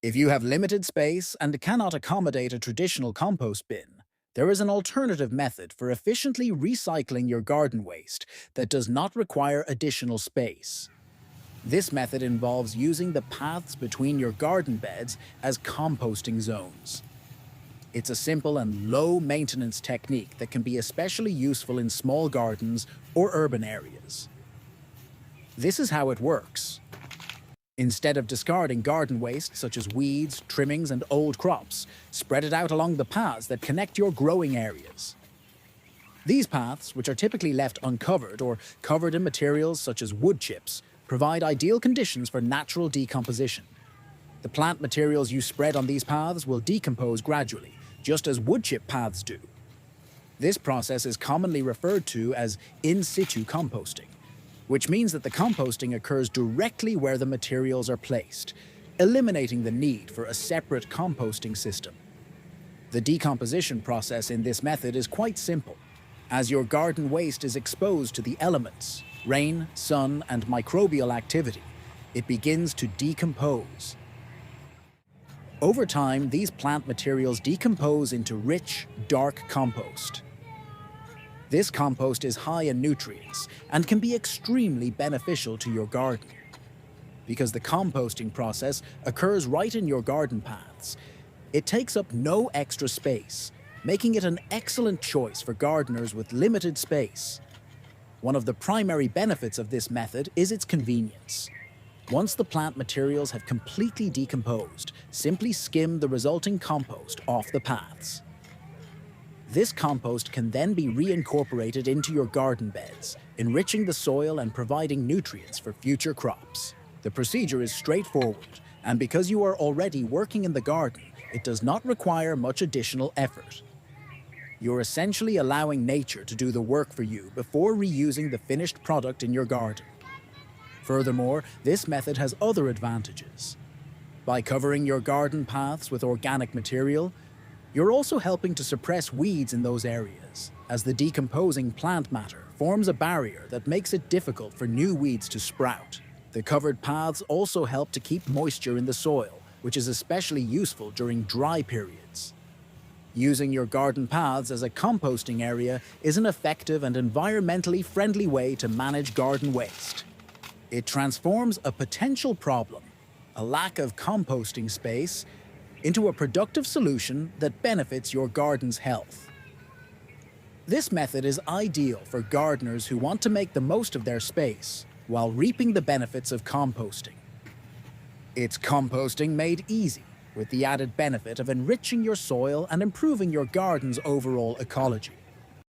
If you have limited space and cannot accommodate a traditional compost bin, there is an alternative method for efficiently recycling your garden waste that does not require additional space. This method involves using the paths between your garden beds as composting zones. It's a simple and low-maintenance technique that can be especially useful in small gardens or urban areas. This is how it works. Instead of discarding garden waste such as weeds, trimmings, and old crops, spread it out along the paths that connect your growing areas. These paths, which are typically left uncovered or covered in materials such as wood chips, provide ideal conditions for natural decomposition. The plant materials you spread on these paths will decompose gradually, just as wood chip paths do. This process is commonly referred to as in situ composting, which means that the composting occurs directly where the materials are placed, eliminating the need for a separate composting system. The decomposition process in this method is quite simple. As your garden waste is exposed to the elements, rain, sun, and microbial activity, it begins to decompose. Over time, these plant materials decompose into rich, dark compost. This compost is high in nutrients and can be extremely beneficial to your garden. Because the composting process occurs right in your garden paths, it takes up no extra space, making it an excellent choice for gardeners with limited space. One of the primary benefits of this method is its convenience. Once the plant materials have completely decomposed, simply skim the resulting compost off the paths. This compost can then be reincorporated into your garden beds, enriching the soil and providing nutrients for future crops. The procedure is straightforward, and because you are already working in the garden, it does not require much additional effort. You're essentially allowing nature to do the work for you before reusing the finished product in your garden. Furthermore, this method has other advantages. By covering your garden paths with organic material, you're also helping to suppress weeds in those areas, as the decomposing plant matter forms a barrier that makes it difficult for new weeds to sprout. The covered paths also help to keep moisture in the soil, which is especially useful during dry periods. Using your garden paths as a composting area is an effective and environmentally friendly way to manage garden waste. It transforms a potential problem, a lack of composting space, into a productive solution that benefits your garden's health. This method is ideal for gardeners who want to make the most of their space while reaping the benefits of composting. It's composting made easy, with the added benefit of enriching your soil and improving your garden's overall ecology.